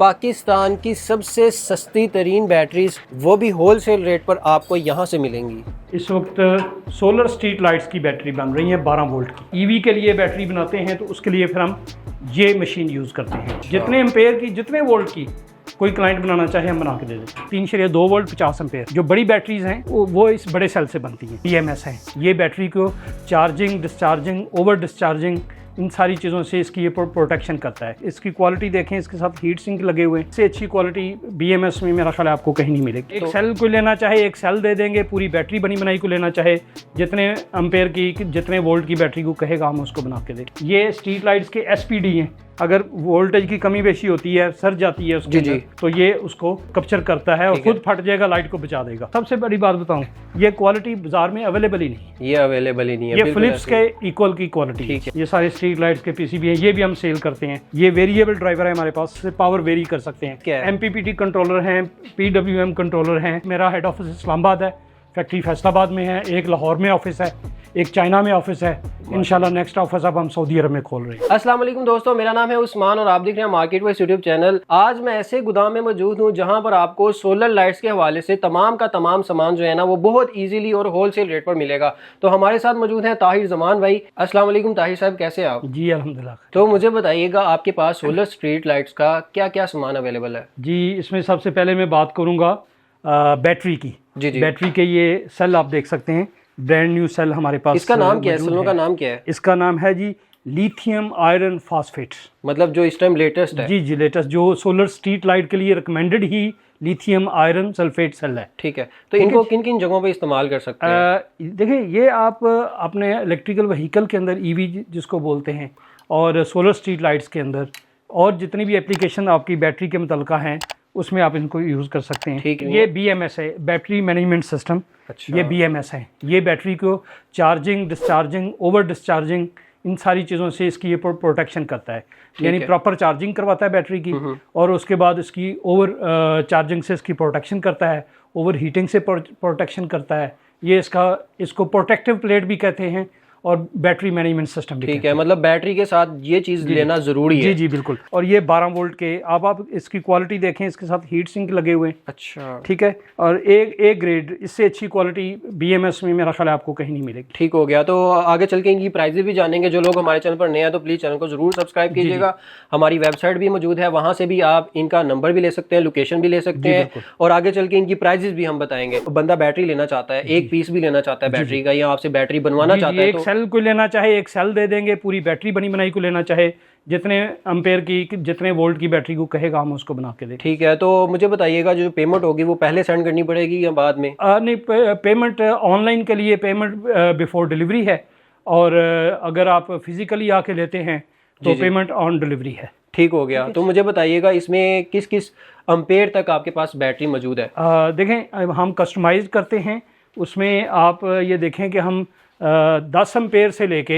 पाकिस्तान की सबसे सस्ती तरीन बैटरीज वो भी होलसेल रेट पर आपको यहाँ से मिलेंगी। इस वक्त सोलर स्ट्रीट लाइट्स की बैटरी बन रही है 12 वोल्ट की। ईवी के लिए बैटरी बनाते हैं तो उसके लिए फिर हम ये मशीन यूज़ करते हैं। जितने एम्पेयर की, जितने वोल्ट की कोई क्लाइंट बनाना चाहे हम बना के दे देते हैं। 3.2 वोल्ट 50 एम्पेयर। जो बड़ी बैटरीज हैं वो इस बड़े सेल से बनती हैं। BMS है। ये बैटरी को चार्जिंग, डिस्चार्जिंग, ओवर डिस्चार्जिंग, इन सारी चीज़ों से इसकी ये प्रोटेक्शन करता है। इसकी क्वालिटी देखें, इसके साथ हीट सिंक लगे हुए हैं। इससे अच्छी क्वालिटी BMS में मेरा ख्याल है आपको कहीं नहीं मिलेगी। एक सेल को लेना चाहे एक सेल दे देंगे, पूरी बैटरी बनी बनाई को लेना चाहे जितने एम्पेयर की, जितने वोल्ट की बैटरी को कहेगा हम उसको बना के देंगे। ये स्ट्रीट लाइट्स के SPD हैं। अगर वोल्टेज की कमी बेशी होती है, सर जाती है उसके अंदर, तो ये उसको कैप्चर करता है और खुद फट जाएगा, लाइट को बचा देगा। सबसे बड़ी बात बताऊं, ये क्वालिटी बाजार में अवेलेबल ही नहीं। ये अवेलेबल ही नहीं है। ये फिलिप्स के इक्वल की क्वालिटी है। ये सारे स्ट्रीट लाइट्स के PCB हैं, ये भी हम सेल करते हैं। ये वेरिएबल ड्राइवर है हमारे पास, से पावर वेरी कर सकते हैं। MPPT कंट्रोलर हैं, PWM कंट्रोलर हैं। मेरा हेड ऑफिस इस्लामाबाद है, फैक्ट्री फैसलाबाद में है, एक लाहौर में ऑफिस है, एक चाइना में ऑफिस है। इंशाल्लाह नेक्स्ट ऑफिस अब हम सऊदी अरब में खोल रहे हैं। अस्सलाम वालेकुम दोस्तों, मेरा नाम है उस्मान और आप देख रहे हैं मार्केट वाइज यूट्यूब चैनल। आज मैं ऐसे गोदाम में मौजूद हूं जहां पर आपको सोलर लाइट्स के हवाले से तमाम का तमाम सामान जो है ना वो बहुत इजीली और होलसेल रेट पर मिलेगा। तो हमारे साथ मौजूद हैं ताहिर जमान भाई। अस्सलाम वालेकुम ताहिर साहब, कैसे आप? जी अल्हम्दुलिल्लाह। तो मुझे बताइएगा आपके पास सोलर स्ट्रीट लाइट्स का क्या क्या सामान अवेलेबल है? जी, इसमें सबसे पहले मैं बात करूंगा बैटरी की। जी जी। बैटरी के ये सेल आप देख सकते हैं, ब्रांड न्यू सेल हमारे पास। इसका नाम क्या है? सेलों का नाम क्या है? इसका नाम है जी लिथियम आयरन फॉस्फेट। मतलब जो इस टाइम लेटेस्ट है? जी, लेटेस्ट जो सोलर स्ट्रीट लाइट के लिए रिकमेंडेड ही लिथियम आयरन सल्फेट सेल है। ठीक है, तो इनको किन किन जगहों पे इस्तेमाल कर सकते हैं? देखिए, ये आप अपने इलेक्ट्रिकल व्हीकल के अंदर, EV जिसको बोलते हैं, और सोलर स्ट्रीट लाइट्स के अंदर, और जितनी भी एप्लीकेशन आपकी बैटरी के मुतल्लिका हैं उसमें आप इनको यूज़ कर सकते हैं। ठीक है। ये BMS है, बैटरी मैनेजमेंट सिस्टम। अच्छा। ये BMS है। ये बैटरी को चार्जिंग, डिस्चार्जिंग, ओवर डिस्चार्जिंग, इन सारी चीज़ों से इसकी ये प्रोटेक्शन करता है। यानी प्रॉपर चार्जिंग करवाता है बैटरी की, और उसके बाद इसकी ओवर चार्जिंग से इसकी प्रोटेक्शन करता है, ओवर हीटिंग से प्रोटेक्शन करता है। ये इसको प्रोटेक्टिव प्लेट भी कहते हैं और बैटरी मैनेजमेंट सिस्टम भी। ठीक है, मतलब बैटरी के साथ ये चीज़ लेना ज़रूरी है। जी जी बिल्कुल। और ये 12 वोल्ट के, आप इसकी क्वालिटी देखें, इसके साथ हीट सिंक लगे हुए हैं। अच्छा। ठीक है, और एक ग्रेड, इससे अच्छी क्वालिटी BMS में मेरा ख्याल है आपको कहीं नहीं मिलेगी। ठीक हो गया। तो आगे चल के इनकी प्राइजेस भी जानेंगे। जो लोग हमारे चैनल पर नए हैं तो प्लीज़ चैनल को ज़रूर सब्सक्राइब कीजिएगा। हमारी वेबसाइट भी मौजूद है, वहाँ से भी आप इनका नंबर भी ले सकते हैं, लोकेशन भी ले सकते हैं, और आगे चल के इनकी प्राइजेस भी हम बताएंगे। बंदा बैटरी लेना चाहता है, एक पीस भी लेना चाहता है बैटरी का, या आपसे बैटरी बनवाना चाहता है, एक सेल को लेना चाहे एक सेल दे देंगे, पूरी बैटरी बनी बनाई को लेना चाहे जितने एम्पेयर की, जितने वोल्ट की बैटरी को कहेगा हम उसको बना के देंगे। ठीक है, तो मुझे बताइएगा जो पेमेंट होगी वो पहले सेंड करनी पड़ेगी या बाद में? नहीं, पेमेंट ऑनलाइन के लिए पेमेंट बिफोर डिलीवरी है, और अगर आप फिजिकली आके लेते हैं तो पेमेंट ऑन डिलीवरी है। ठीक हो गया। तो मुझे बताइएगा इसमें किस किस एम्पेयर तक आपके पास बैटरी मौजूद है? देखें, हम कस्टमाइज करते हैं। उसमें आप ये देखें कि हम 10 एम्पेयर से लेके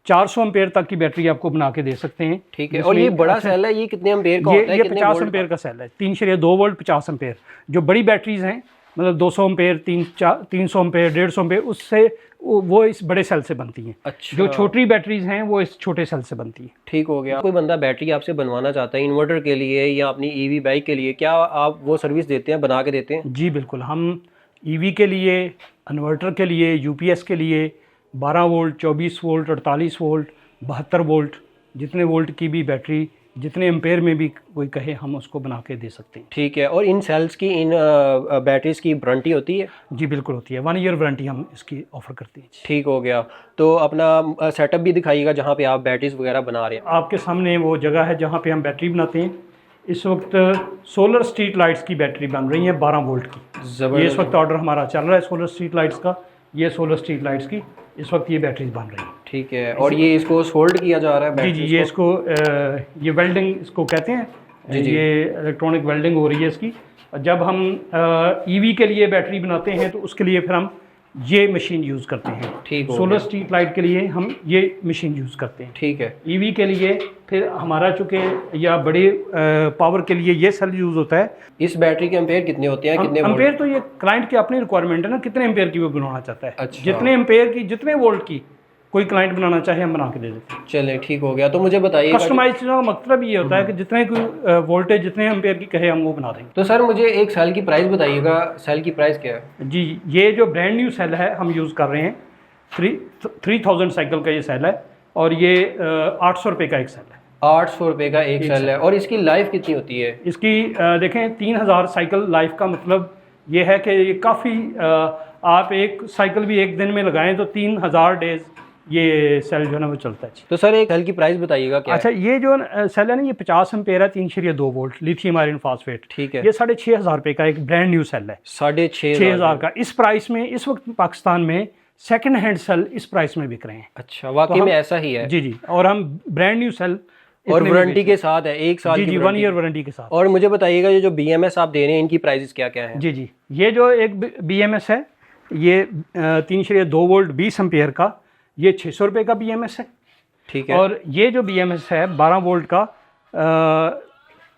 400 एम्पेयर तक की बैटरी आपको बना के दे सकते हैं। ठीक है। और ये बड़ा सेल है, ये कितने एम्पेयर का होता है? ये 50 एम्पेयर का सेल है। 3.2 वोल्ट 50 एम्पेयर। जो बड़ी बैटरीज हैं, मतलब 200 एम्पेयर, 300 एम्पेयर, 150 एम्पेयर, उससे वो इस बड़े सेल से बनती हैं। अच्छा। जो छोटी बैटरीज हैं वो इस छोटे सेल से बनती है। ठीक हो गया। कोई बंदा बैटरी आपसे बनवाना चाहता है इन्वर्टर के लिए या अपनी EV बाइक के लिए, क्या आप वो सर्विस देते हैं, बना के देते हैं? जी बिल्कुल। हम EV के लिए, इन्वर्टर के लिए, UPS के लिए 12 वोल्ट, 24 वोल्ट, 48 वोल्ट, 72 वोल्ट, जितने वोल्ट की भी बैटरी, जितने एम्पेयर में भी कोई कहे हम उसको बना के दे सकते हैं। ठीक है। और इन सेल्स की, इन बैटरीज की वारंटी होती है? जी बिल्कुल होती है। 1 ईयर वारंटी हम इसकी ऑफर करते हैं। ठीक हो गया। तो अपना सेटअप भी दिखाइएगा जहाँ पे आप बैटरीज वगैरह बना रहे हैं। आपके सामने वो जगह है जहाँ पे हम बैटरी बनाते हैं। इस वक्त सोलर स्ट्रीट लाइट्स की बैटरी बन रही है 12 वोल्ट की। ये इस वक्त ऑर्डर हमारा चल रहा है सोलर स्ट्रीट लाइट्स का। ये सोलर स्ट्रीट लाइट्स की इस वक्त ये बैटरीज बन रही है। ठीक है। और ये इसको सोल्ड किया जा रहा है? जी, ये इसको ये वेल्डिंग इसको कहते हैं। ये इलेक्ट्रॉनिक वेल्डिंग हो रही है इसकी। जब हम EV के लिए बैटरी बनाते हैं तो उसके लिए फिर हम ये मशीन यूज़ करते हैं। ठीक है। सोलर स्ट्रीट लाइट के लिए हम ये मशीन यूज़ करते हैं। ठीक है। EV के लिए फिर हमारा चूँकि या बड़े पावर के लिए ये सेल यूज़ होता है। इस बैटरी के एम्पेयर कितने होते हैं? कितने एम्पेयर तो ये क्लाइंट की अपनी रिक्वायरमेंट है ना, कितने एम्पेयर की वो बनवाना चाहता है। अच्छा। जितने एम्पेयर की, जितने वोल्ट की कोई क्लाइंट बनाना चाहे हम बना के दे देते हैं। चलें ठीक हो गया। तो मुझे बताइए कस्टमाइज का मतलब ये होता है कि जितने कोई वोल्टेज जितने एम्पेयर की कहे हम वो बना देंगे। तो सर मुझे एक सेल की प्राइस बताइएगा, सेल की प्राइस क्या है? जी, ये जो ब्रांड न्यू सेल है हम यूज़ कर रहे हैं 3000 साइकिल का ये सेल है और ये 800 रुपये का एक सेल है। 800 रुपये का एक सेल है। और इसकी लाइफ कितनी होती है? इसकी देखें 3000 साइकिल लाइफ का मतलब ये है कि ये काफ़ी आप एक साइकिल भी एक दिन में लगाएं तो 3000 डेज ये सेल जो है ना वो चलता है। तो सर एक सेल की प्राइस बताइएगा क्या अच्छा, ये जो सेल है ना ये 50 एम्पेयर है, 3.2 वोल्ट लिथियम आयरन फास्फेट। ठीक है। ये 6500 रुपये का एक ब्रांड न्यू सेल है। 6500 का इस प्राइस में इस वक्त पाकिस्तान में सेकंड हैंड सेल इस प्राइस में बिक रहे हैं। अच्छा, वाकई में ऐसा ही है? जी जी, और हम ब्रांड न्यू सेल और वारंटी के साथ है, 1 साल की 1 ईयर वारंटी के साथ। और मुझे बताइएगा ये जो BMS आप दे रहे हैं इनकी प्राइसेस क्या क्या हैं? जी जी, ये जो एक BMS है ये 3.2 वोल्ट 20 एम्पेयर का, ये 600 रुपये का BMS है। ठीक है। और ये जो BMS है 12 वोल्ट का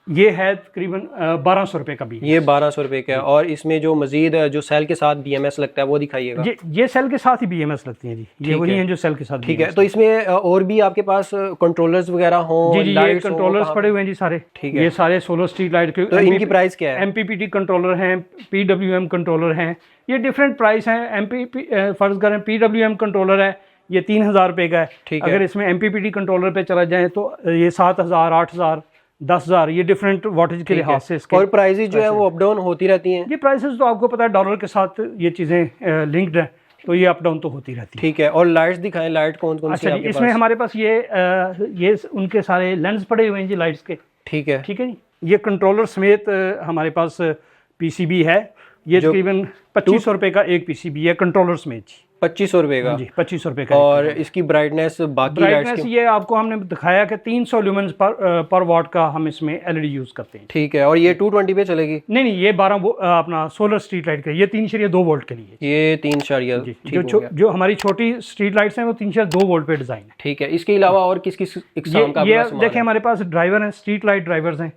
ये है तकरीबन 1200 रुपये का BMS। ये 1200 रुपये का है। और इसमें जो मजीद जो सेल के साथ BMS लगता है वो दिखाइएगा। ये सेल के साथ ही BMS लगती हैं जी, ये वही हैं जो सेल के साथ। ठीक है। तो इसमें और भी आपके पास कंट्रोलर्स वगैरह हों? जी जी, ये कंट्रोलर्स पड़े हुए हैं जी सारे। ठीक है। ये सारे सोलर स्ट्रीट लाइट के। तो इनकी प्राइस क्या है? MPPT कंट्रोलर हैं, PWM कंट्रोलर हैं, ये डिफरेंट प्राइस हैं। फर्ज करें PWM कंट्रोलर है ये 3000 रुपये का है। ठीक है। अगर इसमें MPPT कंट्रोलर पे चला जाए तो ये 7000, 8000, 10000, ये डिफरेंट वाटेज के लिहाज से इसके। और प्राइसेस जो है वो अप डाउन होती रहती हैं? ये प्राइसेस तो आपको पता है डॉलर के साथ ये चीज़ें लिंक्ड हैं तो ये अप डाउन तो होती रहती है। ठीक है। और लाइट्स दिखाएं, लाइट कौन कौन सी अच्छा जी, इसमें हमारे पास ये उनके सारे लेंस पड़े हुए हैं जी लाइट्स के। ठीक है। ठीक है जी, ये कंट्रोलर समेत हमारे पास PCB है। ये तकरीबन 2500 रुपये का एक PCB है कंट्रोलर समेत जी। 2500 रुपये का? जी 2500 रुपये का। और इसकी ब्राइटनेस बाकी ब्राइटनेस ये आपको हमने दिखाया कि 300 ल्यूमेंस पर वाट का हम इसमें LED यूज़ करते हैं। ठीक है। और ये 220 पे चलेगी? नहीं, ये 12 अपना सोलर स्ट्रीट लाइट का, ये 3.2 वोल्ट के लिए। ये 3 जो हमारी छोटी स्ट्रीट लाइट्स हैं वो 3.2 वोल्ट पे डिज़ाइन है। ठीक है। इसके अलावा और किस किस इक़साम का ये देखें हमारे पास ड्राइवर हैं, स्ट्रीट लाइट ड्राइवर्स हैं,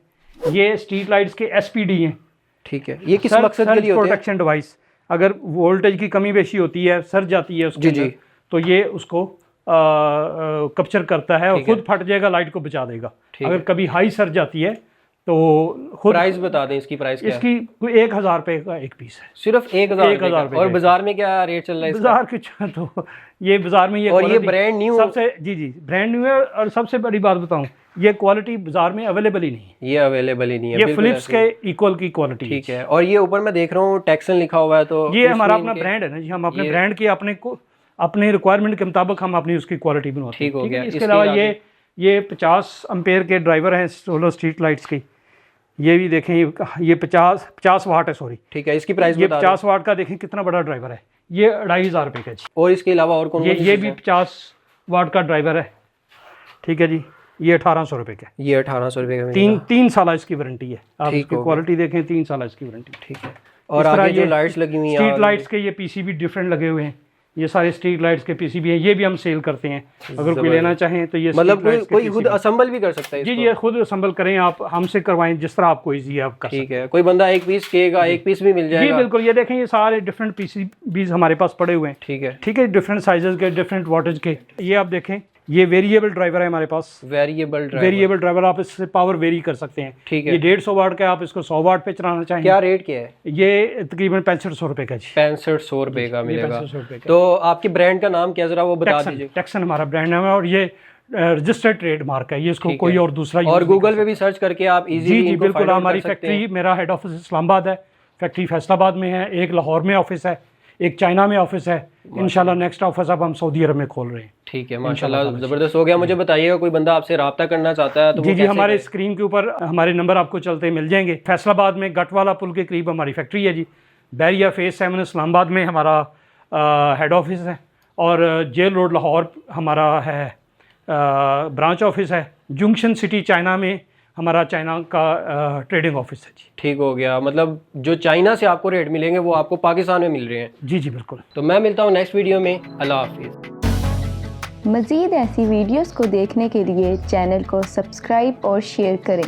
ये स्ट्रीट लाइट्स के SPD हैं। ठीक है। ये किस मकसद के लिए होते हैं? प्रोटेक्शन डिवाइस, अगर वोल्टेज की कमी बेशी होती है, सर जाती है उसके अंदर, तो ये उसको कैप्चर करता है और खुद फट जाएगा, लाइट को बचा देगा। अगर कभी हाई सर जाती है तो खुद। प्राइस बता दें इसकी, प्राइस क्या है? इसकी 1000 रुपये का एक पीस है। सिर्फ 1000 रुपये? और बाजार में क्या रेट चल रहा है? बाजार के तो ये बाजार में ये, और ये ब्रांड न्यू सबसे, जी जी ब्रांड न्यू है। और सबसे बड़ी बात बताऊं, ये क्वालिटी बाजार में अवेलेबल ही नहीं है। ये अवेलेबल ही नहीं है, ये फिलिप्स के इक्वल की क्वालिटी। ठीक है। और ये ऊपर मैं देख रहा हूँ टेक्सन लिखा हुआ है, तो ये हमारा अपना ब्रांड है ना जी, हम अपने ब्रांड की अपने रिक्वायरमेंट के मुताबिक हम अपनी उसकी क्वालिटी बनाते हैं। ठीक हो गया। इसके अलावा ये 50 एम्पेयर के ड्राइवर हैं सोलर स्ट्रीट लाइट्स की। ये भी देखें, ये 50 वाट है, सॉरी। ठीक है। इसकी प्राइस ये 50 वाट का देखें कितना बड़ा ड्राइवर है, ये 2500 रुपये का जी। और इसके अलावा और कौन? ये भी 50 वाट का ड्राइवर है। ठीक है जी, ये 1800 रुपये का। ये 1800 रुपये का। 3 साल इसकी वारंटी है। आप इसकी क्वालिटी देखें, 3 साल इसकी वारंटी। ठीक है। और आगे जो लाइट्स लगी हुई हैं, स्ट्रीट लाइट्स के ये PCB डिफरेंट लगे हुए हैं। ये सारे स्ट्रीट लाइट्स के PCB हैं, ये भी हम सेल करते हैं। अगर कोई लेना चाहें तो ये मतलब कोई खुद असेंबल भी कर सकता है? जी जी, खुद असेंबल करें, आप हमसे करवाएं, जिस तरह आपको ईजी है आप कर। ठीक है। कोई बंदा एक पीस कहेगा, एक पीस भी मिल जाएगा? जी बिल्कुल, ये देखें ये सारे डिफरेंट PCBs हमारे पास पड़े हुए हैं। ठीक है। ठीक है, डिफरेंट साइजेस के, डिफरेंट वाटेज के। ये आप देखें, ये वेरिएबल ड्राइवर है हमारे पास। वेरिएबल ड्राइवर, आप इससे पावर वेरी कर सकते हैं। ठीक है। ये 150 वाट का, आप इसको 100 वाट पे चलाना चाहें। क्या रेट क्या है? ये तकरीबन 6500 रुपये का जी। 6500 रुपये का मिलेगा। 6500 रुपये का। तो आपकी ब्रांड का नाम क्या, जरा वो बता दीजिए। टेक्सन हमारा ब्रांड नाम है और ये रजिस्टर्ड ट्रेडमार्क है, ये इसको कोई और दूसरा और गूगल पे भी सर्च करके आप इजीली जी बिल्कुल। हमारी फैक्ट्री, मेरा हेड ऑफिस इस्लामाबाद है, फैक्ट्री फैसलाबाद में है, एक लाहौर में ऑफिस है, एक चाइना में ऑफिस है। इंशाल्लाह नेक्स्ट ऑफिस अब हम सऊदी अरब में खोल रहे हैं। ठीक है, माशाल्लाह ज़बरदस्त हो गया। मुझे बताइएगा कोई बंदा आपसे रब्ता करना चाहता है तो जी, हमारे स्क्रीन के ऊपर हमारे नंबर आपको चलते मिल जाएंगे। फैसलाबाद में गटवाला पुल के करीब हमारी फैक्ट्री है जी। बैरिया फेज 7 इस्लामाबाद में हमारा हेड ऑफिस है और जेल रोड लाहौर हमारा है ब्रांच ऑफिस है। जंक्शन सिटी चाइना में हमारा चाइना का ट्रेडिंग ऑफिस है जी। ठीक हो गया। मतलब जो चाइना से आपको रेट मिलेंगे वो आपको पाकिस्तान में मिल रहे हैं? जी जी बिल्कुल। तो मैं मिलता हूँ नेक्स्ट वीडियो में। अल्लाह हाफिज़। मज़ीद ऐसी वीडियोस को देखने के लिए चैनल को सब्सक्राइब और शेयर करें।